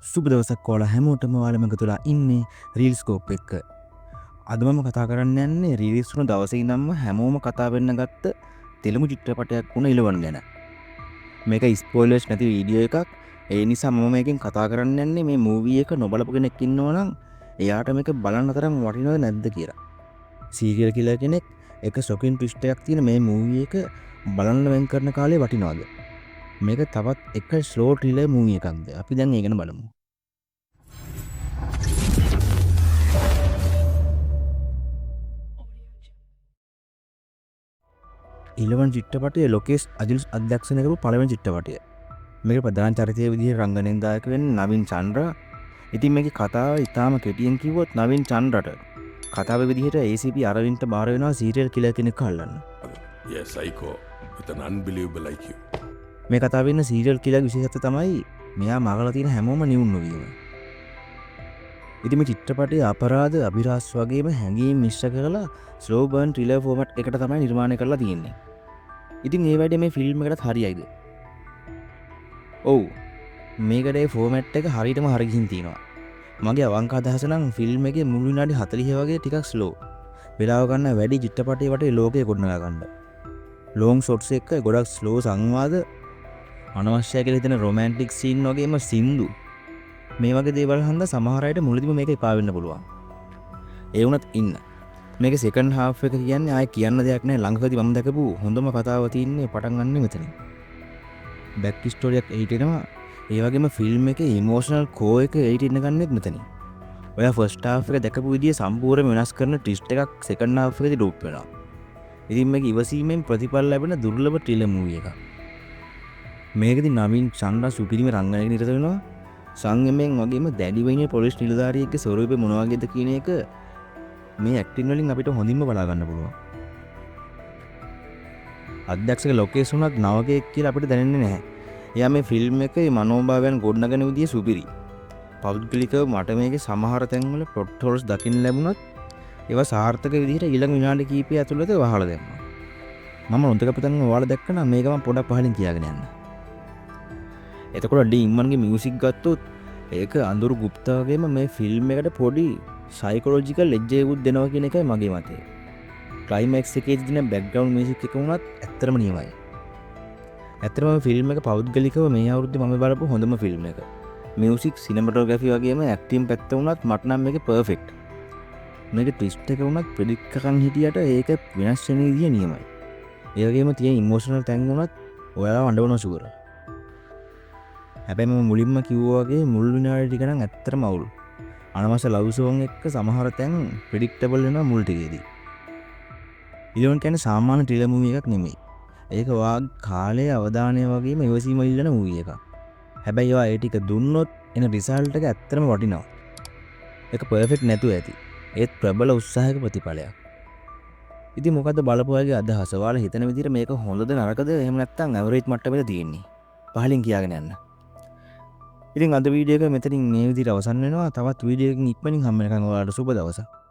සුබ දවසක් ඔයාලා හැමෝටම ඔයාලා මඟ තුලා ඉන්නේ රීල්ස්කෝප් එක්ක. අද මම කතා කරන්න යන්නේ රිලීස් වුණ දවසේ ඉඳන්ම හැමෝම කතා වෙන්න ගත්ත තෙලුගු චිත්‍රපටයක් වුණ ඉලවන් ගැන. මේක ස්පොයිලර්ස් නැති වීඩියෝ එකක්. ඒ නිසා මම මේකෙන් කතා කරන්න යන්නේ මේ මූවී එක නොබලපු කෙනෙක් ඉන්නවා නම් එයාට මේක බලන්න තරම් වටිනවද නැද්ද කියලා. සීරියල් කිලර් කෙනෙක් එක ෂොකින් ට්විස්ට් එකක් තියෙන මේ මූවී එක බලන්න වෙන් කරන කාලේ වටිනවද? මේක තවත් එක ස්ලෝ ට්‍රිලර් මූවී එකක්ද? අපි දැන් ඒක ගැන බලමු. ඉලවන් චිත්‍රපටයේ ලොකේෂ් අජිල්ස් අධ්‍යක්ෂණය කරපු පළවෙනි චිත්‍රපටය. මේක ප්‍රධාන චරිතය විදිහට රංගනයෙන් දායක වෙන්නේ නවින් චන්ද්‍රා. ඉතින් මේකේ කතාව ඉතාම කෙටියෙන් කිව්වොත් නවින් චන්ද්‍රට කතාවේ විදිහට ACP අරවින්ට බාර වෙනවා සීරියල් කිලර් කෙනෙක් අල්ලන්න. Yes, Psycho. With an unbelievable IQ. මේ කතාවේ ඉන්න සීරියල් කිලර් විශේෂත්වය තමයි මෙයා මගලා තියෙන හැමෝම නිවුන් නොවීම. ඉතින් මේ චිත්‍රපටයේ අපරාධ අභිරහස් වගේම හැඟීම් මිශ්‍ර කරලා ස්ලෝ බර්න් ත්‍රිලර් ෆෝමැට් එකට තමයි නිර්මාණය කරලා තියෙන්නේ. ඉතින් මේ වැඩේ මේ ෆිල්ම් එකටත් හරියයිද? ඔව්. මේකට ඒ ෆෝමැට් එක හරියටම හරි ගිහින් තියෙනවා. මගේ අවංක අදහස නම් ෆිල්ම් එකේ මුල් විනාඩි 40 වගේ ටිකක් ස්ලෝ. වෙලාව ගන්න වැඩි චිත්‍රපටයේ වටේ ලෝකය ගොඩනගා ගන්න. ලොං ෂොට්ස් එක ගොඩක් ස්ලෝ සංවාද අනවශ්‍යයි කියලා හිතෙන රොමැන්ටික් සීන් වගේම සින්දු මේ වගේ දේවල් හන්ද සමහර අයට මුලදීම මේක එපා වෙන්න පුළුවන්. ඒ වුණත් ඉන්න. මේක සෙකන්ඩ් හාෆ් එක කියන්නේ ආයේ කියන්න දෙයක් නැහැ. ළඟකදී මම දැකපු හොඳම කතාව තියෙන්නේ පටන් ගන්න මෙතනින්. බෑක් ස්ටෝරියක් එහිටෙනවා. ඒ වගේම ෆිල්ම් එකේ ඉමෝෂනල් කෝ එක එහිටින්න ගන්නෙත් මෙතනින්. ඔයා ෆස්ට් හාෆ් එක දැකපු විදිය සම්පූර්ණයෙන් වෙනස් කරන ට්විස්ට් එකක් සෙකන්ඩ් හාෆ් එකේදී ඩ්‍රොප් වෙනවා. ඉතින් මේක ඉවසීමෙන් ප්‍රතිඵල ලැබෙන දුර්ලභ ට්‍රිලර් මූවී එකක්. මේකදී නවීන් චන්ද්‍රා සුපිරිම රංගනයක නිරත වෙනවා. සංගමයෙන් වගේම දැඩිව ඉන්න පොලිස් නිලධාරියෙක්ගේ ස්වරූපය මොන වගේද කියන එක මේ ඇක්ටින් වලින් අපිට හොඳින්ම බලා ගන්න පුළුවන්. අධ්‍යක්ෂක ලොකේෂ් උනත් නවකයෙක් කියලා අපිට දැනෙන්නේ නැහැ. එයා මේ ෆිල්ම් එකේ මනෝභාවයන් ගොඩනගන විදිය සුපිරි. පෞද්ගලිකව මට මේකේ සමහර තැන්වල ප්ලොට් හෝල්ස් දකින්න ලැබුණත් ඒවා සාර්ථක විදිහට ඊළඟ විනාඩි කිහිපය ඇතුළත වහලා දැම්මා. මම නොදකපු තැන් ඔයාලා දැක්කම මේක මම පොඩක් පහලින් කියාගෙන යන්න. එතකොට ඩීම්මන්ගේ මියුසික් ගත්තොත් ඒක අඳුරු ගුප්තා වගේම මේ ෆිල්ම් එකට පොඩි සයිකොලොජිකල් එජ් එකක් දෙනවා කියන එකයි මගේ මතය. ක්ලයිමැක්ස් එකේ තියෙන බෑග්ග්‍රවුන්ඩ් මියුසික් එක වුණත් ඇත්තටම නියමයි. ඇත්තටම ෆිල්ම් එක පෞද්ගලිකව මේ අවුරුද්දේ මම බලපු හොඳම ෆිල්ම් එක. මියුසික්, සිනමැටෝග්‍රැෆි වගේම ඇක්ටිං පැත්ත වුණත් මට නම් මේක පර්ෆෙක්ට්. මේක ට්විස්ට් එක වුණත් ප්‍රෙඩික්ට් කරන් හිටියට ඒක වෙනස් වෙන විදිය නියමයි. ඒ වගේම තියෙන ඉමෝෂනල් තැන් වුණත් ඔයාලා වඬවනවා ෂුවර්. හැබැයි මම මුලින්ම කිව්වා වගේ මුල් විනාඩි ටික නම් ඇත්තටම අවුල්. අනවශ්‍ය ලව් සෝන් එක්ක සමහර තැන් ප්‍රෙඩික්ටබල් වෙනවා මුල් ටිකේදී. ඉලවන් කියන්නේ සාමාන්‍ය ට්‍රිලර් මූවී එකක් නෙමෙයි. ඒක වාග් කාලයේ අවධානය වගේම ඉවසීම ඉල්ලන මූවී එකක්. හැබැයි ඒවා ඒ ටික දුන්නොත් එන රිසල්ට් එක ඇත්තටම වටිනවා. ඒක පර්ෆෙක්ට් නැතුව ඇති. ඒත් ප්‍රබල උත්සාහයක ප්‍රතිඵලයක්. ඉතින් මොකද්ද බලපුවාගේ අදහස? ඔයාලා හිතන විදිහට මේක හොඳද නරකද? එහෙම නැත්නම් ඇවරේජ් මට්ටමේද තියෙන්නේ? පහලින් කියාගෙන යන්න. ඉතින් අද වීඩියෝ එක මෙතනින් මේ විදිහට අවසන් වෙනවා. තවත් වීඩියෝ එකකින් ඉක්මනින් හම්බ වෙනකන් ඔයාලට සුබ දවසක්.